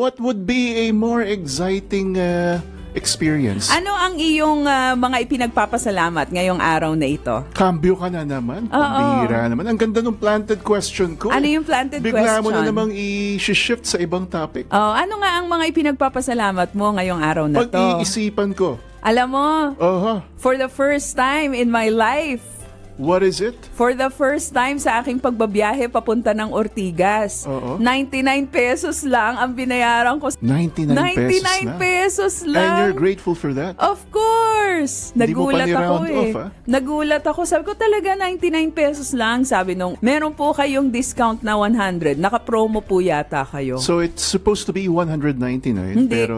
what would be a more exciting experience? Ano ang iyong mga ipinagpapasalamat ngayong araw na ito? Cambio ka na naman. Pambihira naman. Ang ganda ng planted question ko. Ano yung planted Bigla question? mo na namang i-shift sa ibang topic. Ano nga ang mga ipinagpapasalamat mo ngayong araw na to? Pag-iisipan ko. Alam mo, for the first time in my life, what is it? For the first time sa aking pagbabiyahe papunta ng Ortigas, 99 pesos lang ang binayaran ko. 99 pesos lang. And you're grateful for that? Of course. Nagulat ako Nagulat ako. Sabi ko talaga 99 pesos lang. Sabi nung, meron po kayong discount na 100. Naka-promo po yata kayo. So it's supposed to be 199? Hindi. Pero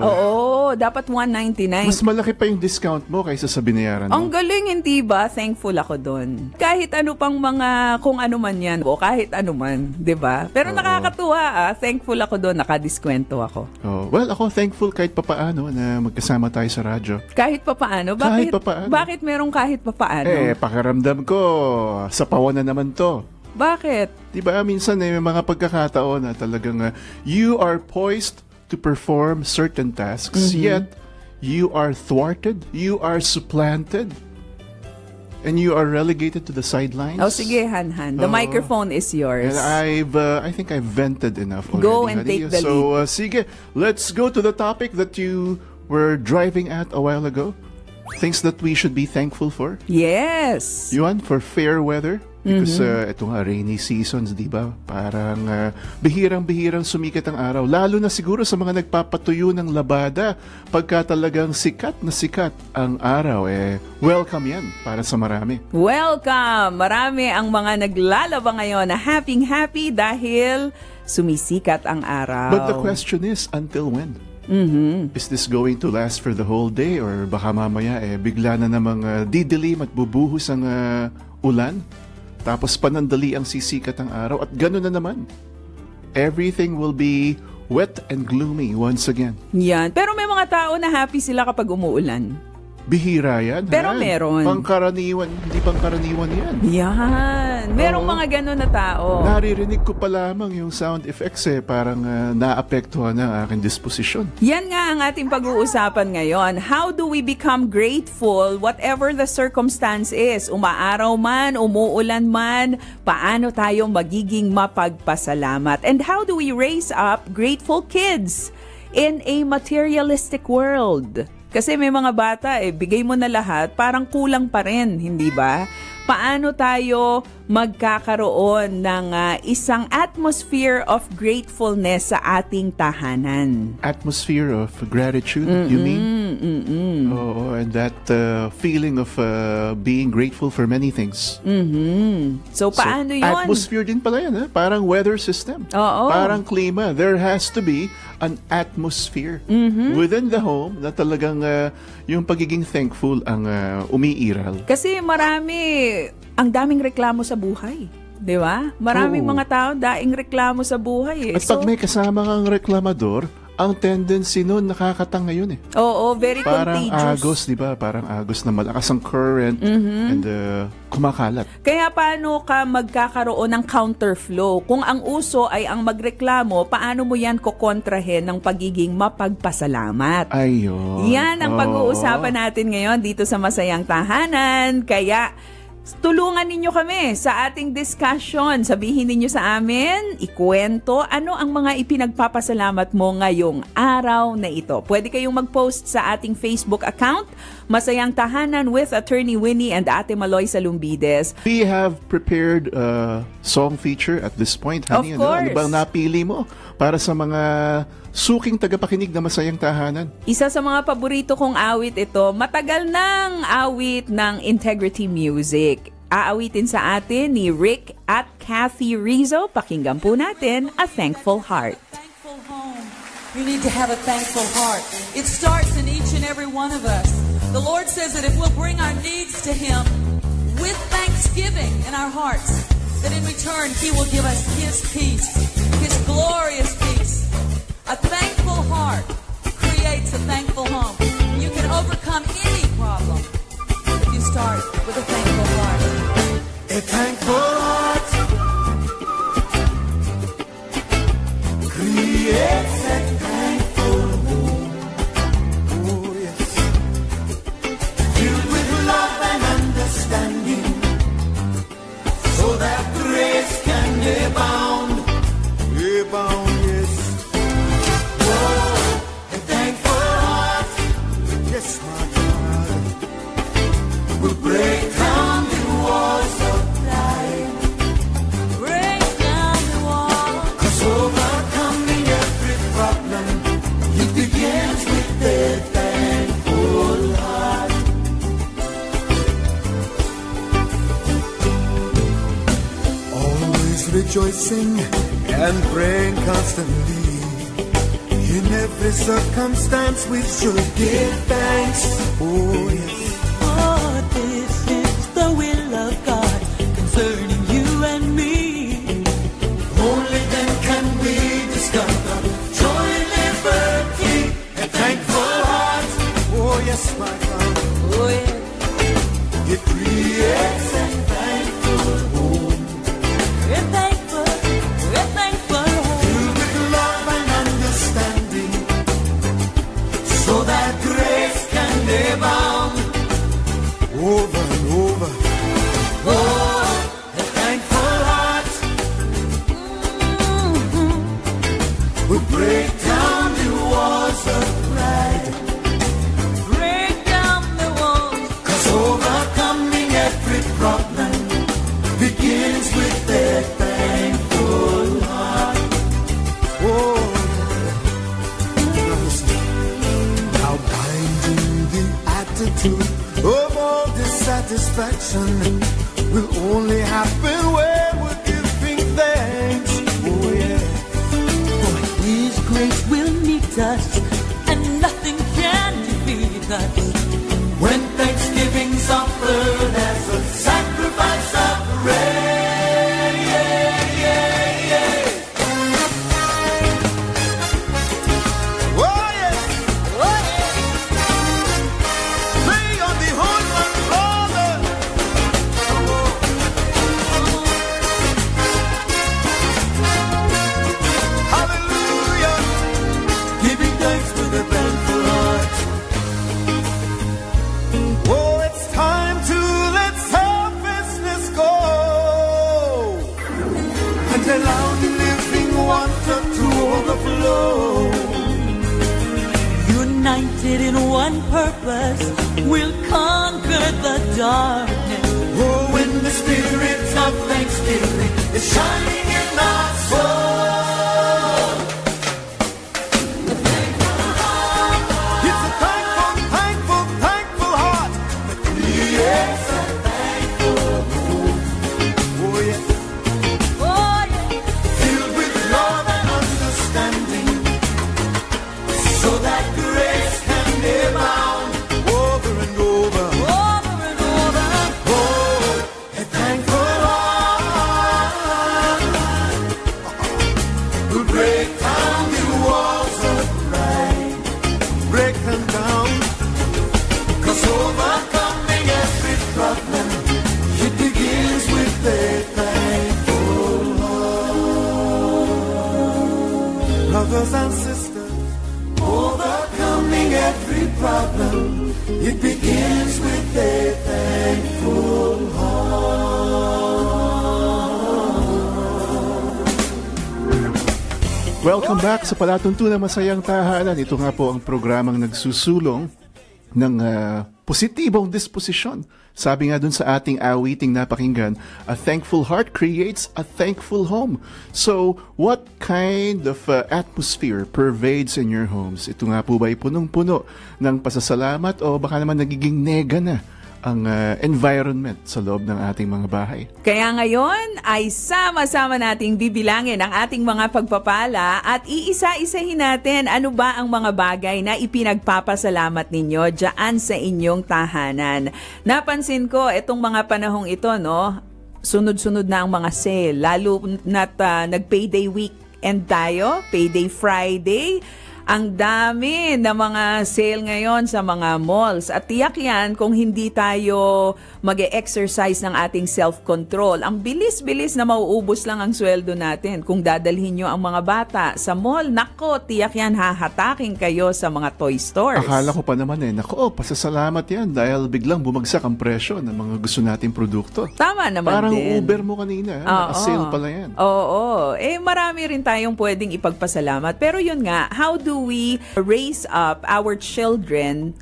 dapat 199. Mas malaki pa yung discount mo kaysa sa binayaran mo. Ang galing, hindi ba? Thankful ako doon. Kahit ano pang mga, kung ano man yan, o kahit ano man, di ba? Pero nakakatuwa, thankful ako doon, nakadiskwento ako. Well, ako thankful kahit papaano na magkasama tayo sa radyo. Kahit papaano? Bakit merong kahit papaano? Pakiramdam ko, sa pawan na naman to. Bakit? Di ba, minsan may mga pagkakataon na talagang you are poised to perform certain tasks, yet you are thwarted, you are supplanted, and you are relegated to the sidelines. Sige, Han. The microphone is yours. And I think I've vented enough already. Go and take the lead. Sige, let's go to the topic that you were driving at a while ago. Things that we should be thankful for. Yes. Yuan, for fair weather. Because ito nga, rainy seasons, di ba? Parang bihirang-bihirang sumikat ang araw. Lalo na siguro sa mga nagpapatuyo ng labada. Pagka talagang sikat na sikat ang araw, welcome yan para sa marami. Welcome! Marami ang mga naglalaba ngayon na happy dahil sumisikat ang araw. But the question is, until when? Is this going to last for the whole day? Or baka mamaya bigla na namang didilim at bubuhos ang ulan? Tapos panandali ang sisikat ang araw at gano'n na naman. Everything will be wet and gloomy once again. Yan. Pero may mga tao na happy sila kapag umuulan. Bihira yan. Pero meron. Pangkaraniwan, hindi pangkaraniwan yan. Yan. Merong mga gano'n na tao. Naririnig ko pa lamang yung sound effects parang naapektuhan ang aking disposisyon. Yan nga ang ating pag-uusapan ngayon. How do we become grateful whatever the circumstance is? Umaaraw man, umuulan man, paano tayo magiging mapagpasalamat? And how do we raise up grateful kids in a materialistic world? Kasi may mga bata, bigay mo na lahat, parang kulang pa rin, hindi ba? Paano tayo magkakaroon ng isang atmosphere of gratefulness sa ating tahanan? Atmosphere of gratitude, you mean? And that feeling of being grateful for many things. So, paano yun? Atmosphere din pala yan, parang weather system. Parang klima. There has to be an atmosphere within the home na talagang yung pagiging thankful ang umiiral. Kasi ang daming reklamo sa buhay. Di ba? Maraming mga tao daing reklamo sa buhay. At pag may kasama kang reklamador, ang tendency nun nakakatanga yun very parang contagious. Parang agos, di ba? Parang agos na malakas ang current and kumakalat. Kaya paano ka magkakaroon ng counterflow? Kung ang uso ay ang magreklamo, paano mo yan kukontrahin ng pagiging mapagpasalamat? Ayun. Yan ang pag-uusapan natin ngayon dito sa Masayang Tahanan. Kaya tulungan ninyo kami sa ating discussion. Sabihin ninyo sa amin, ikwento, ano ang mga ipinagpapasalamat mo ngayong araw na ito. Pwede kayong mag-post sa ating Facebook account, Masayang Tahanan with Attorney Winnie and Ate Maloy Salumbides. We have prepared a song feature at this point, honey. Of course. Ano bang napili mo para sa mga suking tagapakinig na Masayang Tahanan? Isa sa mga paborito kong awit ito, matagal nang awit ng Integrity Music. Aawitin sa atin ni Rick at Kathy Rizzo. Pakinggan po natin, A Thankful Heart. Thankful home. You need to have a thankful heart. It starts in each and every one of us. The Lord says that if we'll bring our needs to Him with thanksgiving in our hearts, that in return He will give us His peace, His glorious peace. A thankful heart creates a thankful home. You can overcome any problem if you start with a thankful heart. A thankful heart creates a thankful rejoicing and praying constantly. In every circumstance we should give thanks. Oh yes. Oh, this is the will of God concerning you and me. Only then can we discover joy and liberty and thankful hearts. Oh yes, my God. Oh yeah. It creates a thankful home. We're thankful home. Filled with love and understanding, so that grace can abound over and over. Oh, a thankful heart will break down the walls of pride. Break down the walls. 'Cause overcoming every problem begins with a thankful heart. Oh, now binding the attitude of all dissatisfaction will only happen when we're giving thanks. Oh yeah. For His grace will meet us, and nothing can defeat us. When thanksgiving's offered as a sacrifice of praise, yeah, yeah, yeah. Oh yes, Oh yeah. lay on the horn, my brother. Hallelujah, giving thanks with a thankful heart. Oh, it's time to let selfishness go and allow the living water to overflow. United in one purpose, we'll conquer the darkness. Oh, when the spirit of thanksgiving is shining in our soul. It's a thankful, thankful, thankful heart that creates a thankful home. Oh yes, Oh yeah. filled with love and understanding, so that grace can abound over and over. Over and over. Oh, a thankful heart will break down the walls of pride. Break them down, 'cause overcoming every problem, it begins with a thankful heart. Brothers and sisters, overcoming every problem, it begins with a thankful heart. Welcome back sa Palatuntunan Masayang Tahanan. Ito nga po ang programang nagsusulong ng positibong disposisyon. Sabi nga dun sa ating awiting napakinggan, a thankful heart creates a thankful home. So, what kind of atmosphere pervades in your homes? Ito nga po ba ay punong-puno ng pasasalamat o baka naman nagiging nega na ang environment sa loob ng ating mga bahay? Kaya ngayon ay sama-sama nating bibilangin ang ating mga pagpapala at iisa-isahin natin ano ba ang mga bagay na ipinagpapasalamat ninyo dyan sa inyong tahanan. Napansin ko itong mga panahong ito, no? Sunod-sunod na ang mga sale, lalo na't nag-payday weekend tayo, payday Friday. Ang dami na mga sale ngayon sa mga malls. At tiyak yan kung hindi tayo mag-e-exercise ng ating self-control. Ang bilis-bilis na mauubos lang ang sweldo natin. Kung dadalhin nyo ang mga bata sa mall, nako, tiyak yan, hahatakin kayo sa mga toy stores. Akala ko pa naman pasasalamat yan dahil biglang bumagsak ang presyo ng mga gusto nating produkto. Tama naman Parang din. Uber mo kanina, naka-sale pala yan. Oo. Marami rin tayong pwedeng ipagpasalamat. Pero yun nga, how do we raise up our children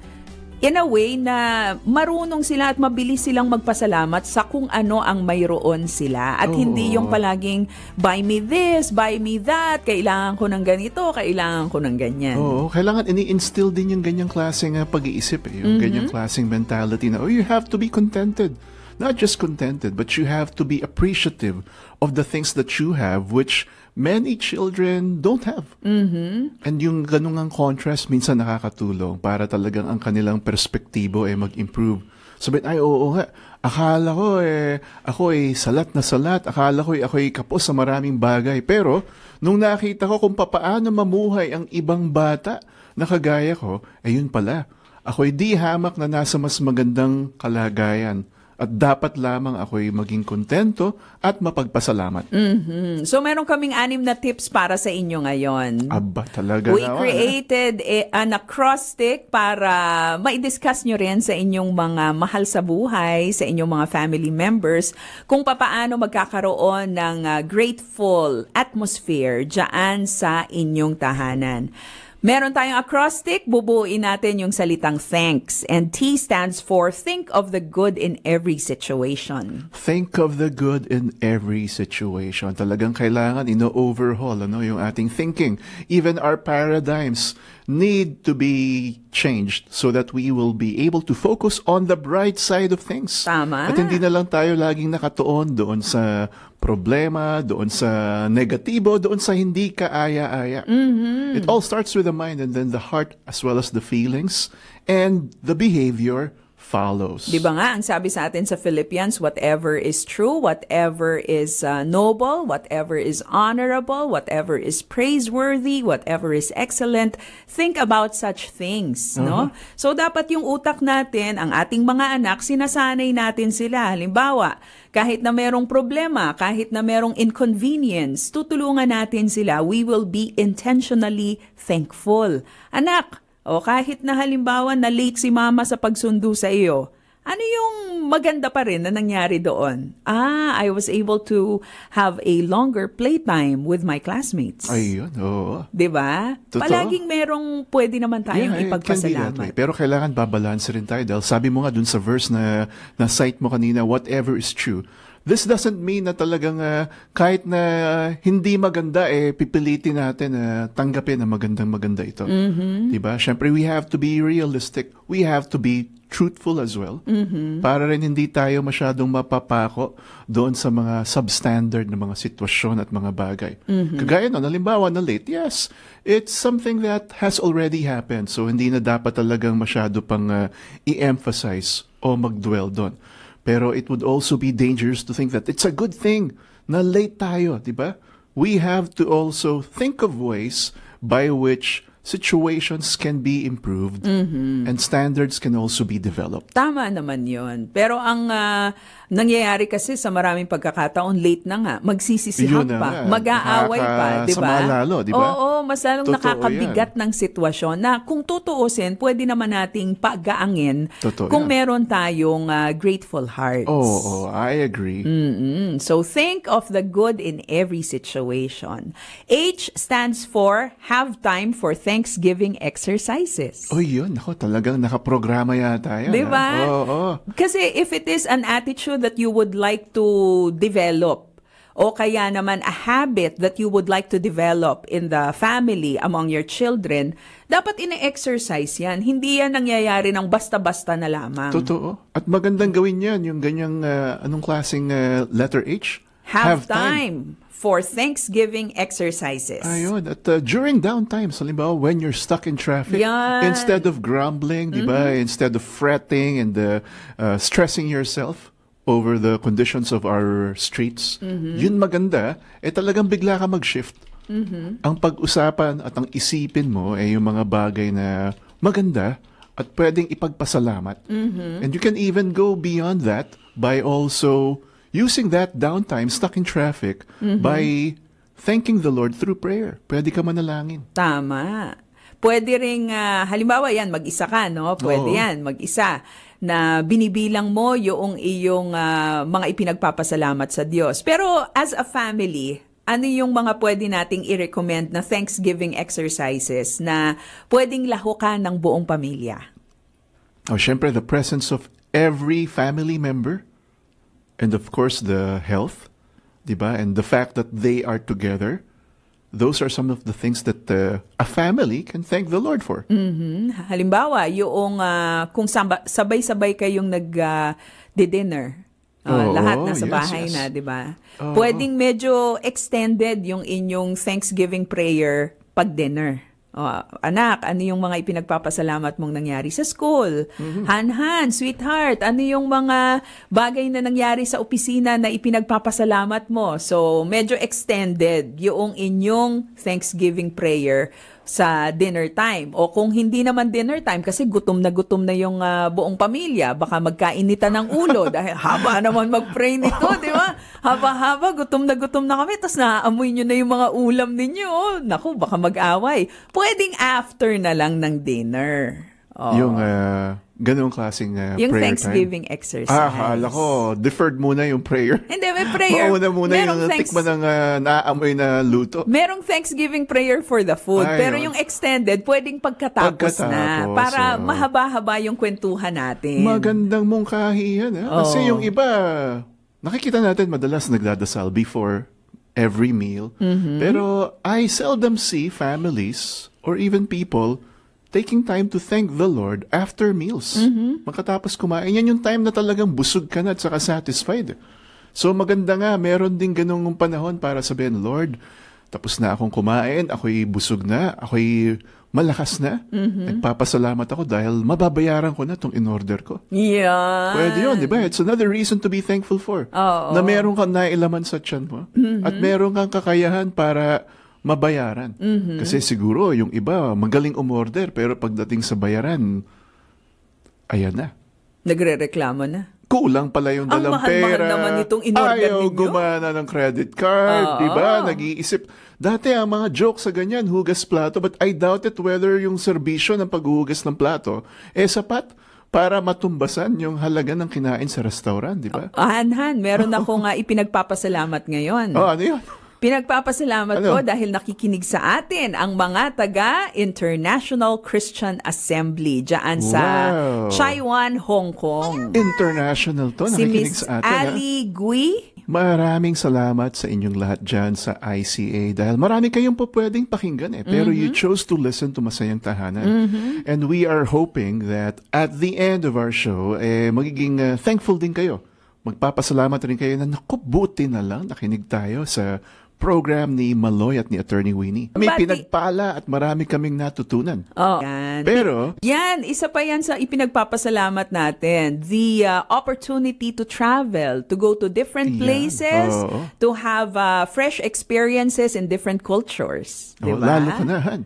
in a way na marunong sila at mabilis silang magpasalamat sa kung ano ang mayroon sila. At hindi yung palaging, buy me this, buy me that, kailangan ko ng ganito, kailangan ko ng ganyan. Oo, kailangan ini-instill din yung ganyang klaseng pag-iisip. Yung ganyang klaseng mentality na, you have to be contented. not just contented, but you have to be appreciative of the things that you have, which many children don't have. And yung ganung ang contrast minsan nakakatulong para talagang ang kanilang perspektibo ay mag-improve. Sabihin, ay oo nga, akala ko ako salat na salat, akala ko ako kapos sa maraming bagay. Pero nung nakita ko kung papaano mamuhay ang ibang bata na kagaya ko, yun pala, ako'y di hamak na nasa mas magandang kalagayan. At dapat lamang ako'y maging kontento at mapagpasalamat. So meron kaming 6 na tips para sa inyo ngayon. Aba, talaga We naman. created an acrostic para ma-discuss nyo rin sa inyong mga mahal sa buhay, sa inyong mga family members, kung papaano magkakaroon ng grateful atmosphere dyan sa inyong tahanan. Meron tayong acrostic, bubuuin natin yung salitang thanks. And T stands for think of the good in every situation. Think of the good in every situation. Talagang kailangan ino-overhaul yung ating thinking. Even our paradigms need to be changed so that we will be able to focus on the bright side of things. Tama. At hindi na lang tayo laging nakatuon doon sa problema, doon sa negatibo, doon sa hindi kaaya-aya. It all starts with the mind and then the heart as well as the feelings and the behavior follows. Di ba nga, ang sabi sa atin sa Philippians, whatever is true, whatever is noble, whatever is honorable, whatever is praiseworthy, whatever is excellent, think about such things, no? So dapat yung utak natin, ang ating mga anak, sinasanay natin sila. Halimbawa, kahit na merong problema, kahit na merong inconvenience, tutulungan natin sila. We will be intentionally thankful. Anak, o kahit na halimbawa na late si mama sa pagsundo sa iyo, ano yung maganda pa rin na nangyari doon? I was able to have a longer playtime with my classmates. Ayun, oo. Diba? Totoo. Palaging merong pwede naman tayong it can be that way. ipagpasalamat. Pero kailangan babalance rin tayo dahil sabi mo nga dun sa verse na cite mo kanina, whatever is true. This doesn't mean na talagang kahit na hindi maganda, pipilitin natin tanggapin na magandang-maganda ito. Diba? Siyempre, we have to be realistic. We have to be truthful as well. Para rin hindi tayo masyadong mapapako doon sa mga substandard na mga sitwasyon at mga bagay. Kagaya nun, halimbawa na late, yes, it's something that has already happened. So, hindi na dapat talagang masyado pang i-emphasize o mag-dwell doon. Pero it would also be dangerous to think that it's a good thing na late tayo, di ba? We have to also think of ways by which situations can be improved and standards can also be developed. Tama naman yon. Pero ang nangyayari kasi sa maraming pagkakataon, late na nga, magsisisihan Yun na pa, nga. mag-aaway pa, di ba? Nakakasama lalo, di ba? Oo, mas lalong Totoo nakakabigat ng sitwasyon na kung tutuusin, pwede naman nating pagaangin Totoo kung yan. meron tayong grateful hearts. Oh, I agree. So think of the good in every situation. H stands for have time for Thanksgiving exercises. Oh, yun. Ako, talagang nakaprograma yata yan. Di ba? Oo. Kasi if it is an attitude that you would like to develop, o kaya naman a habit that you would like to develop in the family, among your children, dapat ine-exercise yan. Hindi yan nangyayari ng basta-basta na lamang. Totoo. At magandang gawin yan, yung ganyang, anong klaseng letter H? Have time for Thanksgiving exercises. Ayun. At during downtime, halimbawa, when you're stuck in traffic, Yan. instead of grumbling, di ba? Instead of fretting and stressing yourself over the conditions of our streets, yun maganda, talagang bigla ka mag-shift. Ang pag-usapan at ang isipin mo yung mga bagay na maganda at pwedeng ipagpasalamat. And you can even go beyond that by also using that downtime stuck in traffic by thanking the Lord through prayer. Pwede ka manalangin. Tama. Pwede ring, halimbawa yan, mag-isa ka, no? Pwede Oo. yan, mag-isa, na binibilang mo yung iyong mga ipinagpapasalamat sa Diyos. Pero as a family, ano yung mga pwede nating i-recommend na Thanksgiving exercises na pwedeng lahukan ng buong pamilya? Oh, syempre, the presence of every family member and of course the health, diba? And the fact that they are together. Those are some of the things that a family can thank the Lord for. Halimbawa, yung kung sabay-sabay kayong nag-dinner, Lahat nasa yes, bahay yes. na, di ba? Oo. Pwedeng medyo extended yung inyong Thanksgiving prayer pag dinner. Anak, ano yung mga ipinagpapasalamat mong nangyari sa school? Han, sweetheart, ano yung mga bagay na nangyari sa opisina na ipinagpapasalamat mo? So, medyo extended yung inyong Thanksgiving prayer sa dinner time. O kung hindi naman dinner time, kasi gutom na yung buong pamilya, baka magkainitan ng ulo dahil haba naman mag-pray nito, di ba? Haba-haba, gutom na kami, tapos naaamoy nyo na yung mga ulam ninyo. Naku, baka mag-away. Pwedeng after na lang ng dinner. Yung ganung klaseng yung prayer Thanksgiving time. exercise. Akala ko, deferred muna yung prayer. Hindi, may prayer. Mauna muna Merong yung tikman ng naaamoy na luto. Merong Thanksgiving prayer for the food, pero yung extended, pwedeng pagkatapos na. Para mahaba-haba yung kwentuhan natin. Magandang mungkahi yan. Kasi yung iba, nakikita natin madalas nagdadasal before every meal. Pero I seldom see families or even people taking time to thank the Lord after meals. Makatapos kumain. Yan yung time na talagang busog ka na at saka satisfied. So maganda nga, meron din ganung panahon para sabihin, Lord, tapos na akong kumain, ako'y busog na, ako'y malakas na. Nagpapasalamat ako dahil mababayaran ko na itong in-order ko. Yeah. Pwede yun, di ba? It's another reason to be thankful for. Na meron kang nailaman sa tiyan mo at meron kang kakayahan para mabayaran. Kasi siguro yung iba magaling umorder pero pagdating sa bayaran, ayan na. Nagre-reklamo na. Kulang pala yung dalang mahal-mahal pera. naman itong in-order Ayaw ninyo. gumana ng credit card, di ba? Nag-iisip. Dati ang mga joke sa ganyan, hugas plato, but I doubt it whether yung serbisyo ng paghuhugas ng plato sapat para matumbasan yung halaga ng kinain sa restaurant, di ba? Han, meron ako nga ipinagpapasalamat ngayon. Ano yun? Pinagpapasalamat ko dahil nakikinig sa atin ang mga taga International Christian Assembly dyan sa Taiwan, Hong Kong. International to, Si nakikinig Miss sa atin. Ali Gui. Maraming salamat sa inyong lahat dyan sa ICA dahil marami kayong po pwedeng pakinggan pero you chose to listen to Masayang Tahanan. And we are hoping that at the end of our show, magiging thankful din kayo. Magpapasalamat rin kayo na naku, buti na lang nakinig tayo sa program ni Maloy at ni Attorney Winnie. May pinagpala at marami kaming natutunan. Yan. Pero, isa pa yan sa ipinagpapasalamat natin. The opportunity to travel, to go to different places, to have fresh experiences in different cultures. Diba? Lalo ka na, Han.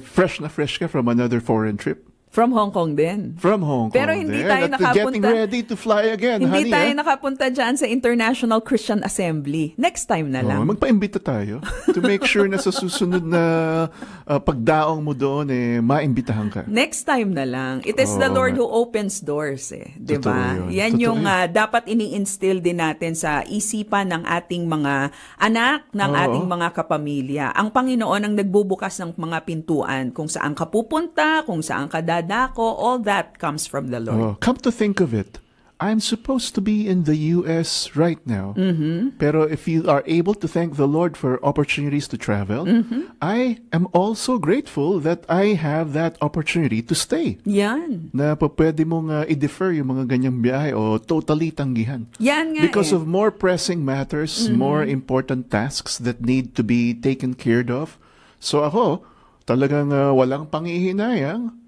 Fresh ka from another foreign trip. From Hong Kong din. From Hong Kong. Pero hindi tayo nakapunta. Getting ready to fly again, Hindi honey, tayo nakapunta dyan sa International Christian Assembly. Next time na lang. Magpaimbita tayo to make sure na sa susunod na pagdaong mo doon, maimbitahan ka. Next time na lang. It is the Lord who opens doors. Diba? Yan yung dapat ini-instill din natin sa isipan ng ating mga anak, ng ating mga kapamilya. Ang Panginoon ang nagbubukas ng mga pintuan kung saan ka pupunta, kung saan ka dadako, all that comes from the Lord. Come to think of it, I'm supposed to be in the U.S. right now. Pero if you are able to thank the Lord for opportunities to travel, I am also grateful that I have that opportunity to stay. Yan. Na pwede mong i-defer yung mga ganyang biyahe o totally tanggihan. Yan nga Because of more pressing matters, more important tasks that need to be taken care of. So ako, talagang walang panghihinayang.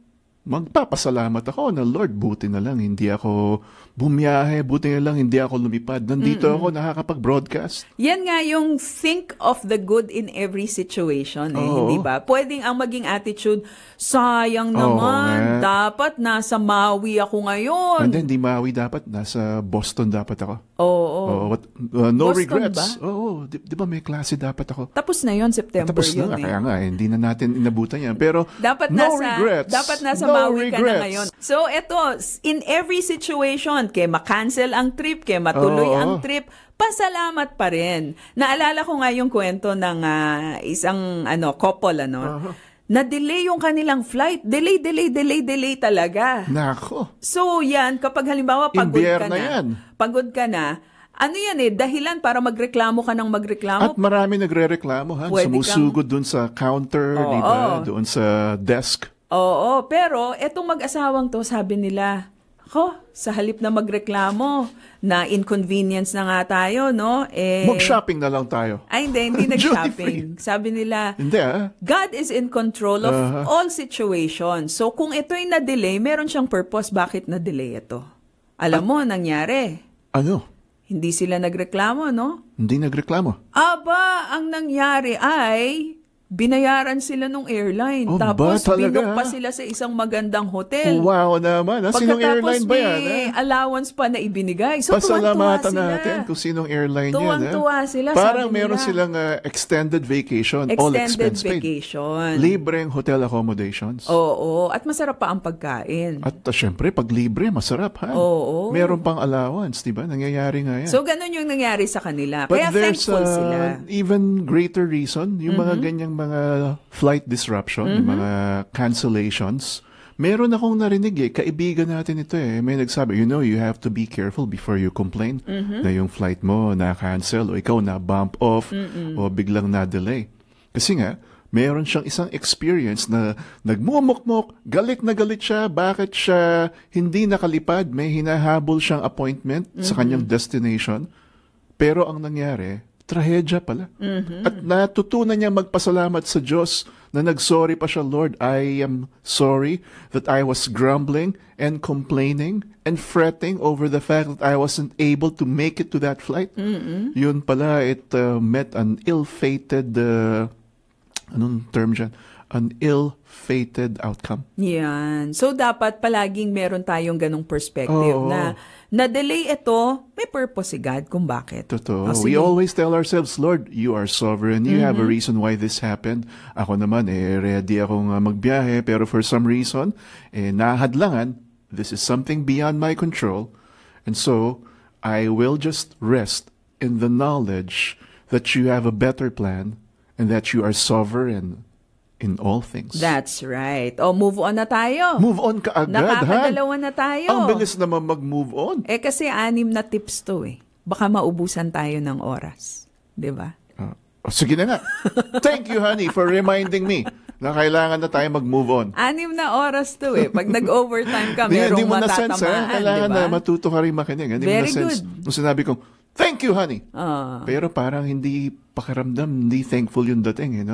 Magpapasalamat ako na Lord, buti na lang hindi ako bumiyahe, buti na lang hindi ako lumipad. Nandito ako nakakapag-broadcast. Yan nga yung think of the good in every situation. Hindi ba? Pwedeng ang maging attitude, sayang naman, dapat nasa Maui ako ngayon. And then, di Maui dapat, nasa Boston dapat ako. No Boston regrets. ba? Di ba may klase dapat ako? Tapos na yun, September Tapos yun. na, kaya nga, hindi na natin inabutan yan. Pero, dapat regrets. Dapat nasa Maui ka na ngayon. So, eto, in every situation, kaya makancel ang trip, kaya matuloy ang trip, pasalamat pa rin. Naalala ko nga yung kwento ng isang couple, na-delay yung kanilang flight. Delay talaga. Nako. So, yan, kapag halimbawa pagod ka Imbierna na, yan. pagod ka na, dahilan para magreklamo ka ng magreklamo. At marami nagre-reklamo, ha? Sumusugod dun sa counter, di ba? Doon sa desk. Oo, pero etong mag-asawang to, sabi nila, Sa halip na magreklamo na inconvenience na nga tayo, no? Mag-shopping na lang tayo. Ay, hindi nag-shopping. Sabi nila, Hindi God is in control of all situations. So, kung ito'y na-delay, meron siyang purpose. Bakit na-delay ito? Alam mo, nangyari. Ano? Hindi sila nagreklamo, no? Hindi nagreklamo. Aba, ang nangyari ay binayaran sila nung airline. Tapos talaga? binook pa sila sa isang magandang hotel. Wow naman. Sinong airline ba yan? May allowance pa na ibinigay. So, Pasalamatan tuwang-tuwa natin kung sinong airline yan. Tuwang-tuwa sila. Parang sabi meron nila. silang extended vacation, all Extended expense paid. vacation. Libreng hotel accommodations. Oo. At masarap pa ang pagkain. At syempre, pag libre, masarap ha. Oo. Meron pang allowance, di ba? Nangyayari nga yan. So, ganun yung nangyari sa kanila. But Kaya there's thankful sila. even greater reason, yung mga ganyang mga flight disruption, yung mga cancellations. Meron akong narinig kaibigan natin ito may nagsabi, you have to be careful before you complain na yung flight mo na-cancel o ikaw na-bump off o biglang na-delay. Kasi nga, meron siyang isang experience na nagmumukmok, galit na galit siya, bakit siya hindi nakalipad, may hinahabol siyang appointment sa kanyang destination. Pero ang nangyari, trahedya pala. At natutunan niya magpasalamat sa Diyos na nag-sorry pa siya, Lord, I am sorry that I was grumbling and complaining and fretting over the fact that I wasn't able to make it to that flight. Yun pala, it met an ill-fated, anong term dyan? An ill-fated outcome. Yan. So, dapat palaging meron tayong ganong perspective na na-delay ito, may purpose si God kung bakit. Totoo. We Sige. always tell ourselves, Lord, you are sovereign. You have a reason why this happened. Ako naman, ready akong magbiyahe, pero for some reason, nahadlangan. This is something beyond my control. And so, I will just rest in the knowledge that you have a better plan and that you are sovereign in all things. That's right. Move on na tayo. Move on ka agad, Nakakadalawa na tayo. Ang bilis naman mag-move on. Kasi 6 na tips to Baka maubusan tayo ng oras. Di ba? Sige na nga. Thank you, honey, for reminding me na kailangan na tayo mag-move on. 6 na oras to Pag nag-overtime ka, merong Hindi mo na sense, matatamaan. Kailangan diba? na matuto ka rin makinig. Hindi mo Very na sense. good. Nung sinabi kong, thank you, honey. Pero parang hindi pakiramdam, hindi thankful yung dating,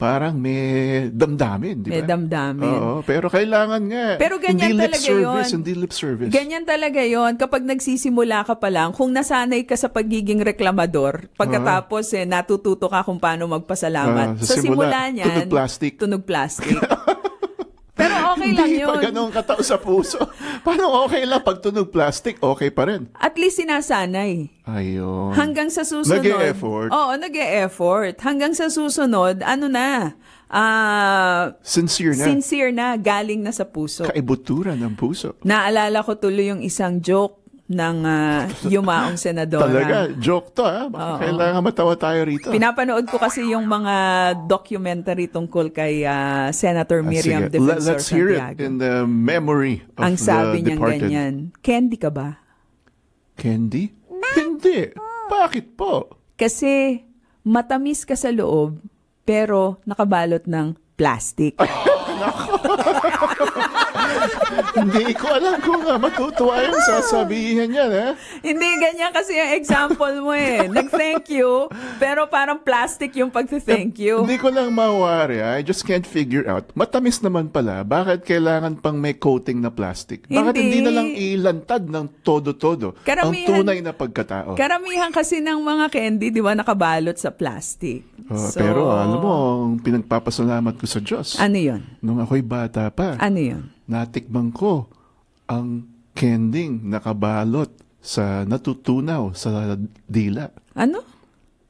Parang may damdamin, di ba? May damdamin. Oo, pero kailangan nga. Pero ganyan hindi talaga lip service, yun. Hindi lip service. Ganyan talaga yon kapag nagsisimula ka pa lang, kung nasanay ka sa pagiging reklamador, pagkatapos natututo ka kung paano magpasalamat. Sa Sa simula niyan, tunog plastic. Tunog plastic. Pero okay lang Hindi yun. pa ganun katao sa puso. Paano okay lang? Pag tunog plastic, okay pa rin. At least sinasanay. Ayun. Hanggang sa susunod. Nag-e-effort. Oo, nag-e-effort. Hanggang sa susunod, Sincere na. sincere na, galing na sa puso. Kaibuturan ng puso. Naalala ko tuloy yung isang joke ng yumaong senadora. Talaga, joke to Kailangan matawa tayo rito. Pinapanood ko kasi yung mga documentary tungkol kay Senator Miriam Sige. Defensor Let's hear it Santiago. in the memory of Ang sabi the niyang departed. ganyan, candy ka ba? Candy? Hindi. Bakit po? Kasi matamis ka sa loob, pero nakabalot ng plastic. Hindi ko alam kung matutuwa yung sasabihin niya, Hindi, ganyan kasi yung example mo Nag-thank you, pero parang plastic yung pag-thank you. Hindi ko lang mawari. I just can't figure out. Matamis naman pala. Bakit kailangan pang may coating na plastic? Bakit hindi na lang ilantad ng todo-todo ang tunay na pagkatao? Karamihan kasi ng mga candy, di ba, nakabalot sa plastic. Pero alam mo, ang pinagpapasalamat ko sa Diyos. Ano yun? Nung ako'y bata pa. Ano yun? Natikman ko ang kending nakabalot sa natutunaw sa dila. Ano?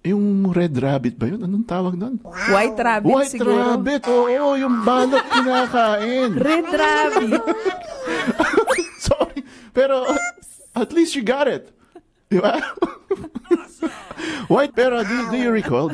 Yung red rabbit ba yun? Anong tawag nun? White rabbit White siguro. rabbit, oo, yung balot kinakain. Red rabbit. Sorry, pero at least you got it. Di ba? White, pero do you recall?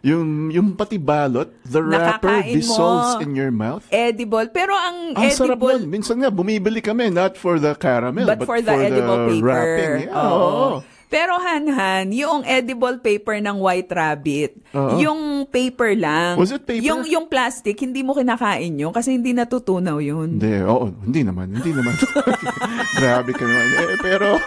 Yung pati balot, the wrapper Nakakain dissolves mo. in your mouth. Edible. Pero ang Ang sarap edible, nun. Minsan nga, bumibili kami, not for the caramel, but for the edible paper. wrapping. Yeah, oo. Pero Han, yung edible paper ng White Rabbit, yung paper lang. Was it paper? Yung plastic, hindi mo kinakain yun kasi hindi natutunaw yun. Hindi, hindi naman. Grabe ka naman. Pero,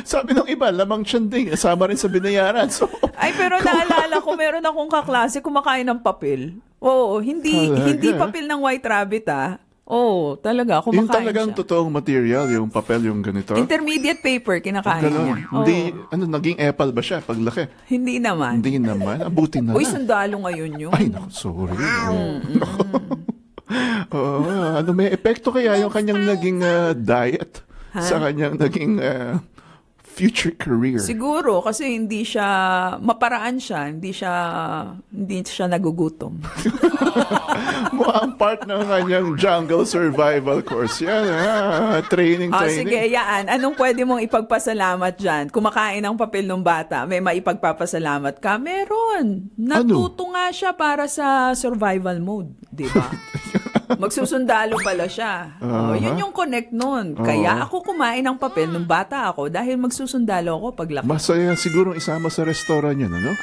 sabi ng iba, lamang tiyan din. Sama rin sa binayaran. So, Ay, pero naalala ko, meron akong kaklase kumakain ng papel. Oo, hindi papel ng White Rabbit Oo, talaga, kumakain yung talagang siya. totoong material, yung papel, yung ganito. Intermediate paper, kinakain Ganun. niya. Hindi, naging apple ba siya paglaki? Hindi naman. Hindi naman. Abuti na Uy, lang. sundalo ngayon yun. Ay, naku, sorry. May epekto kaya yung kanyang naging diet sa kanyang naging future career? Siguro, kasi hindi siya, maparaan siya, hindi siya nagugutom. Mukhang part ng kanyang jungle survival course. Yan, training. Sige, yan. Anong pwede mong ipagpasalamat dyan? Kumakain ng papel ng bata, may maipagpapasalamat ka? Meron. Natuto nga siya para sa survival mode. Di ba? Magsusundalo pala siya. Yun yung connect nun. Kaya ako kumain ng papel nung bata ako dahil magsusundalo ako paglaki. Masaya siguro isama sa restaurant yun, ano?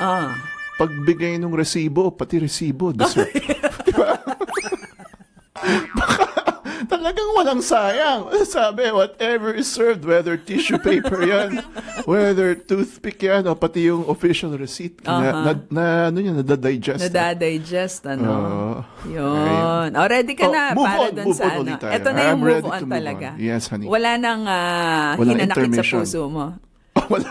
Pagbigay ng resibo, pati resibo. Diba? Baka talagang walang sayang. Sabi, whatever is served, whether tissue paper yan, whether toothpick yan, o pati yung official receipt, nadadigest. Nadadigest, yun. Ready ka na para dun sa ano. Ito na yung move on talaga. Yes, honey. Wala nang hinanakit sa puso mo. Wala.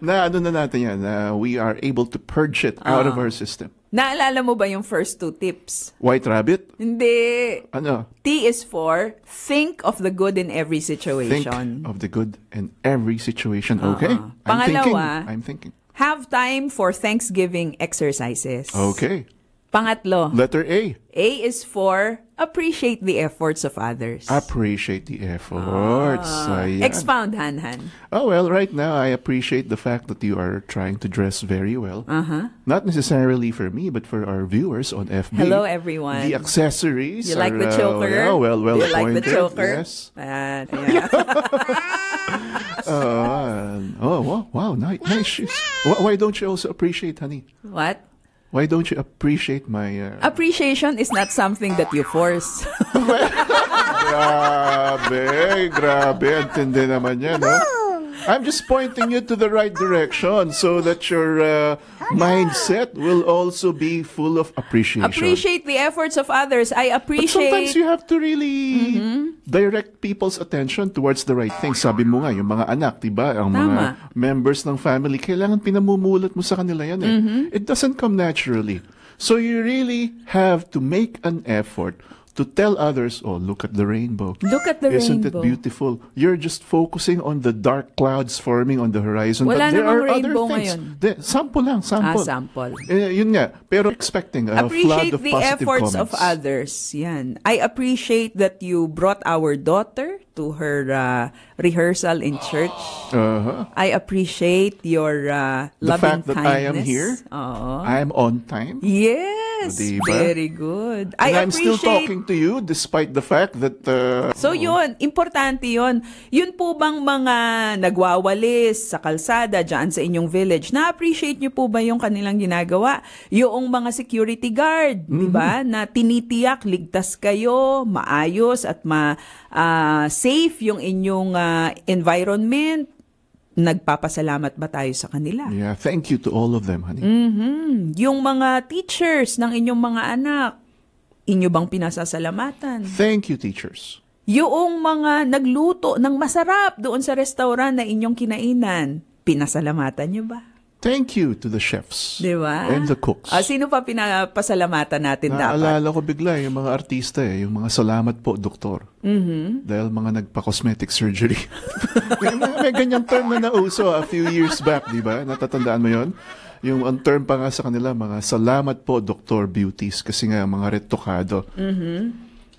Na natin yan. We are able to purge it out of our system. Naalala mo ba yung first two tips? White Rabbit? Hindi. Ano? T is for think of the good in every situation. Think of the good in every situation. Okay. Pangalawa, I'm thinking. Have time for Thanksgiving exercises. Okay. Pangatlo. Letter A. A is for appreciate the efforts of others. Appreciate the efforts. Ayan. Expound, Han. Oh, well, right now, I appreciate the fact that you are trying to dress very well. Not necessarily for me, but for our viewers on FB. Hello, everyone. The accessories You like the choker? well You appointed. like the choker? Yes. Yeah. Wow, nice shoes. Why don't you also appreciate, honey? What? Why don't you appreciate my... Appreciation is not something that you force. Grabe. Antindi naman yan, no? I'm just pointing you to the right direction so that your mindset will also be full of appreciation. Appreciate the efforts of others. I But appreciate... sometimes you have to really direct people's attention towards the right thing. Sabi mo nga, yung mga anak, diba? Ang mga members ng family, kailangan pinamumulat mo sa kanila yan. It doesn't come naturally. So you really have to make an effort to tell others, oh, look at the rainbow. Look at the Isn't rainbow. it beautiful? You're just focusing on the dark clouds forming on the horizon. Wala but there namang are other rainbow things. ngayon. Sample lang, sample. Sample. Yun nga. Pero expecting a flood Appreciate of the positive efforts comments. of others. Yan. I appreciate that you brought our daughter to her rehearsal in church. I appreciate your The loving fact that kindness. I am here, I am on time. Yes, Diba? very good. And I'm appreciate... still talking to you despite the fact that... So yun, importante yun. Yun po bang mga nagwawalis sa kalsada dyan sa inyong village, na-appreciate nyo po ba yung kanilang ginagawa? Yung mga security guard, di ba? Na tinitiyak, ligtas kayo, maayos at safe yung inyong environment. Nagpapasalamat ba tayo sa kanila? Yeah, thank you to all of them, honey. Yung mga teachers ng inyong mga anak, inyo bang pinasasalamatan? Thank you, teachers. Yung mga nagluto ng masarap doon sa restaurant na inyong kinainan, pinasalamatan nyo ba? Thank you to the chefs. Di ba? And the cooks. Sino pa pinapasalamatan natin dapat? Naalala ko bigla yung mga artista yung mga salamat po, doktor. Dahil mga nagpa-cosmetic surgery. may ganyang term na nauso a few years back, di ba? Natatandaan mo yon? Yung ang term pa nga sa kanila, mga salamat po, Dr. Beauties, kasi nga mga retokado.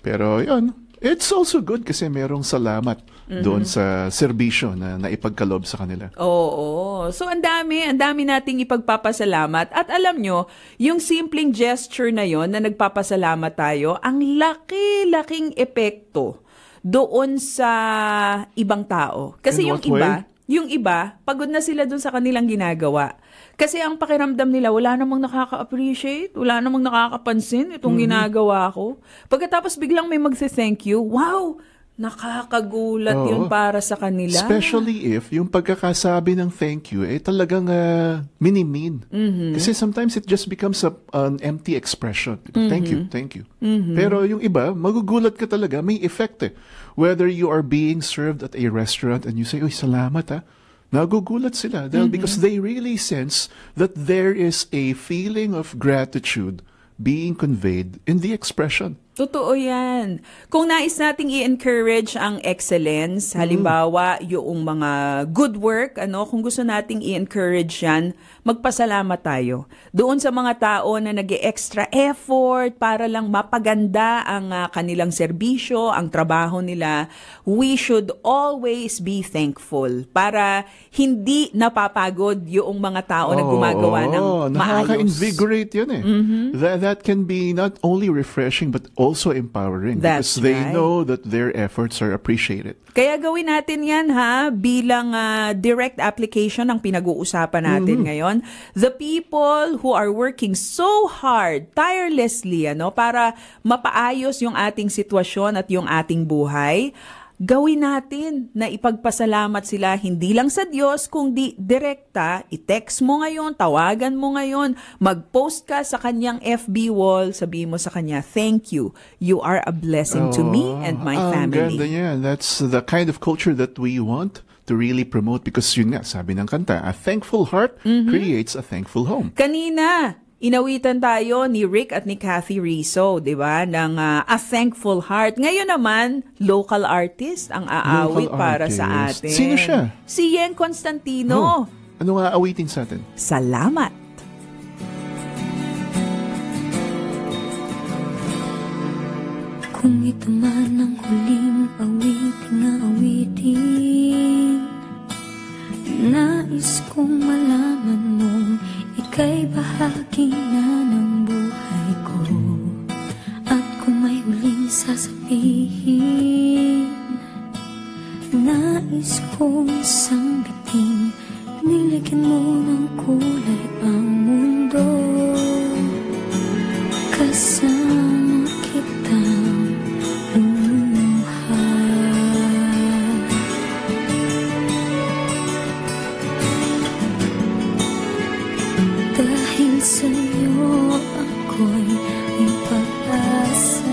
Pero yun, it's also good kasi merong salamat doon sa serbisyo na naipagkalob sa kanila. Oo. So, ang dami nating ipagpapasalamat. At alam nyo, yung simpleng gesture na yon na nagpapasalamat tayo, ang laki-laking epekto doon sa ibang tao. Kasi In yung what way? iba, Yung iba, pagod na sila dun sa kanilang ginagawa. Kasi ang pakiramdam nila, wala namang nakaka-appreciate, wala namang nakakapansin itong ginagawa ko. Pagkatapos biglang may magse-thank you, wow! Nakakagulat yun para sa kanila. Especially if yung pagkakasabi ng thank you talagang mini-mean. Kasi sometimes it just becomes an empty expression. Thank you, thank you. Pero yung iba, magugulat ka talaga, may effect eh. Whether you are being served at a restaurant and you say, "Uy, salamat ha." Nagugulat sila dahil because they really sense that there is a feeling of gratitude being conveyed in the expression. Totoo yan. Kung nais nating i-encourage ang excellence, halimbawa, yung mga good work, kung gusto nating i-encourage yan, magpasalamat tayo. Doon sa mga tao na nag-extra effort para lang mapaganda ang kanilang serbisyo, ang trabaho nila, we should always be thankful para hindi napapagod yung mga tao na gumagawa ng maayos. Nakaka-invigorate yun eh. That can be not only refreshing but also empowering. That's because they right. know that their efforts are appreciated. Kaya gawin natin yan bilang direct application ang pinag-uusapan natin ngayon. The people who are working so hard, tirelessly, para mapaayos yung ating sitwasyon at yung ating buhay, gawin natin na ipagpasalamat sila hindi lang sa Diyos, kundi direkta, i-text mo ngayon, tawagan mo ngayon, mag-post ka sa kanyang FB wall, sabihin mo sa kanya, "Thank you. You are a blessing to me and my family." Ganda yan. That's the kind of culture that we want to really promote because yun nga, sabi ng kanta, a thankful heart creates a thankful home. Kanina, inawitan tayo ni Rick at ni Kathy Rizzo, di ba, ng A Thankful Heart. Ngayon naman, local artist ang aawit Local para artist. sa atin. Sino siya? Si Yen Constantino. Ano nga awitin sa atin? Salamat. Kung ito man ang huling awitin, nais kong malaman mong ika'y bahagi na ng buhay ko. At kung may huling sasabihin, nais kong sambitin, nilagyan mo ng kulay ang mundo. Kasama kitang lumuha. Dahil sa'yo ako'y may pag-asa.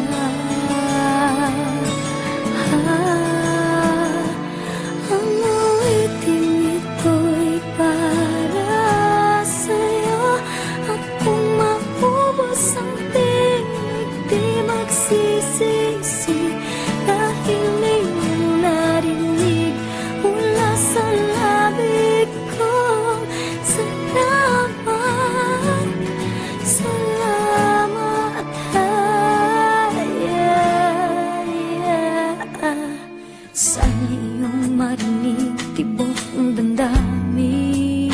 Ang awitin ito'y para sa'yo. At kung maubos ang tinig, di magsisisi. Dahil iyong narinig mula sa labig ko. Salamat, sana iyong marinig tibok ng damdamin.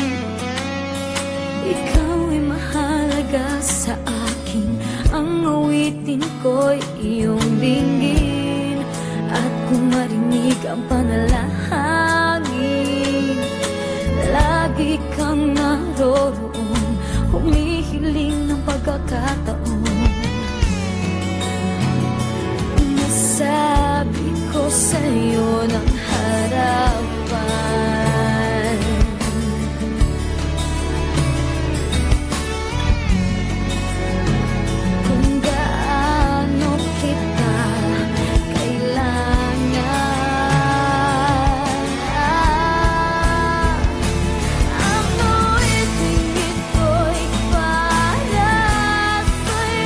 Ikaw ay mahalaga sa akin. Ang awitin ko'y iyong dinggin. At kung marinig ang panalangin, lagi kang naroon, humihiling ng pagkakataon. Nasabi ko sa'yo ng harapan, kung gaano kita kailangan. Ang awitin ito'y para sa'yo.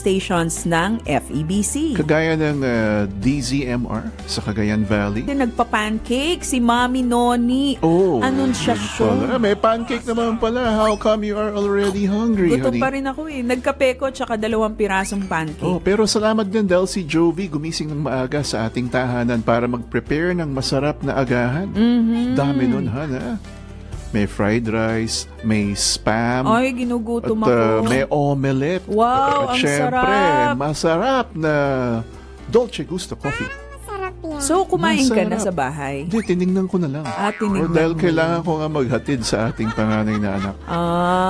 stations ng FEBC. Kagaya ng DZMR sa Cagayan Valley. Nagpa-pancake si Mami Noni. Anunsiyasyon. May pancake naman pala. How come you are already hungry, Gutom honey? pa rin ako Nagkape ko tsaka 2 pirasong pancake. Pero salamat din dahil si Jovi gumising ng maaga sa ating tahanan para mag-prepare ng masarap na agahan. Dami nun, Hana. May fried rice, may spam. Ay, ginugutom at, ako. may omelette. Wow, at ang syempre, sarap. masarap na Dolce Gusto coffee. So, kumain ka na Masarap. sa bahay? Hindi, tinignan ko na lang. Tinignan dahil mo kailangan ko nga maghatid sa ating panganay na anak.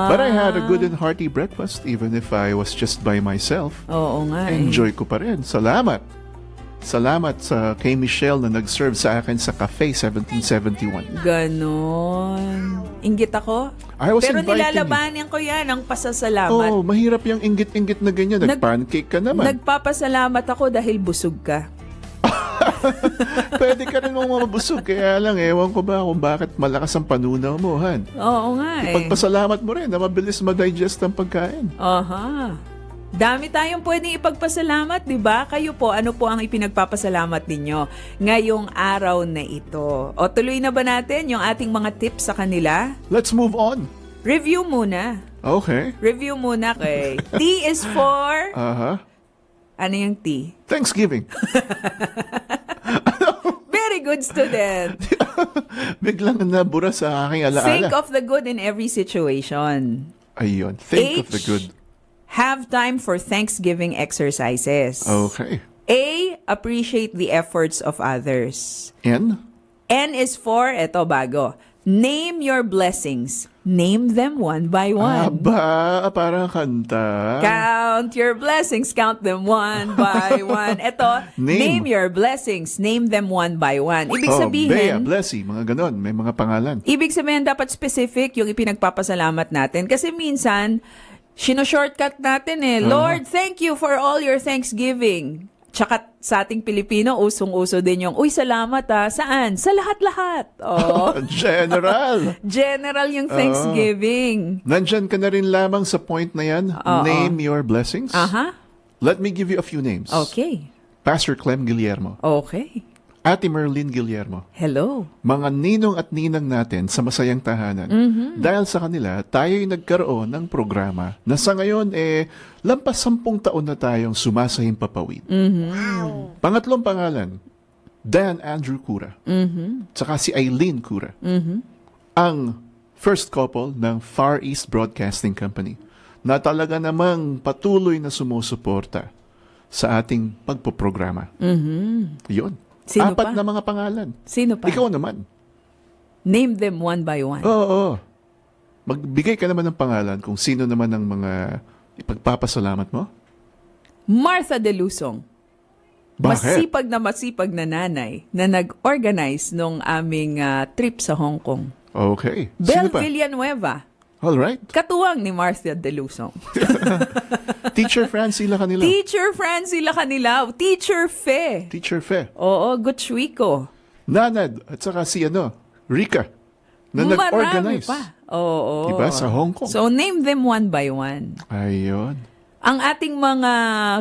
But I had a good and hearty breakfast even if I was just by myself. Oo nga Enjoy ko pa rin. Salamat. Salamat sa kay Michelle na nag-serve sa akin sa Cafe 1771. Ganon. Inggit ako? I was Pero inviting nilalabanan ko yan ang pasasalamat. Mahirap yung inggit-inggit na ganyan. Nag-pancake ka naman. Nagpapasalamat ako dahil busog ka. Pwede ka rin mong mabusog. Kaya lang, ewan ko ba kung bakit malakas ang panunaw mo, Han. Oo nga Ipagpasalamat mo rin na mabilis ma-digest ang pagkain. Dami tayong pwedeng ipagpasalamat, di ba? Kayo po, ano po ang ipinagpapasalamat ninyo ngayong araw na ito? O tuloy na ba natin yung ating mga tips sa kanila? Let's move on. Review muna. Okay. Review muna kay T is for... Ano yung T? Thanksgiving. Very good student. Biglang nabura sa aking alaala. Think of the good in every situation. Ayun. Think of the good. Have time for Thanksgiving exercises. Okay. A, appreciate the efforts of others. N is for, eto bago, name your blessings. Name them one by one. Parang kanta. Count your blessings, count them one by one. Eto, name your blessings, name them one by one. Ibig sabihin, Bea, Blessy, mga ganon, may mga pangalan. Ibig sabihin, dapat specific yung ipinagpapasalamat natin. Kasi minsan, shortcut natin Lord, thank you for all your Thanksgiving. Tsaka sa ating Pilipino, usong-uso din yung, salamat Saan? Sa lahat-lahat. General. General yung Thanksgiving. Nandyan ka na rin lamang sa point na yan. Name your blessings. Let me give you a few names. Okay. Pastor Clem Guillermo. Okay. Ate Merlin Guillermo. Hello. Mga ninong at ninang natin sa Masayang Tahanan. Dahil sa kanila, tayo'y nagkaroon ng programa na sa ngayon, lampas 10 taon na tayong sumasahing papawid. Pangatlong pangalan, Dan Andrew Cura. Tsaka si Eileen Cura. Ang first couple ng Far East Broadcasting Company na talaga namang patuloy na sumusuporta sa ating pagpoprograma. Yun. Sino 4 pa? na mga pangalan. Sino pa? Ikaw naman. Name them one by one. Oo. Magbigay ka naman ng pangalan kung sino naman ang mga ipagpapasalamat mo. Martha De Lusong. Bakit? Masipag na nanay na nag-organize nung aming trip sa Hong Kong. Okay. Bel Sino pa? Villanueva. Alright. Katuwang ni Martha De Lusong. Teacher Francila Canilao. Teacher Francila Canilao. Teacher Fe. Teacher Fe. Oo, Gutschwiko. Nanad. At saka si Rika. Na nag-organize. Marami pa. Oo. Diba? Sa Hong Kong. So, name them one by one. Ayun. Ang ating mga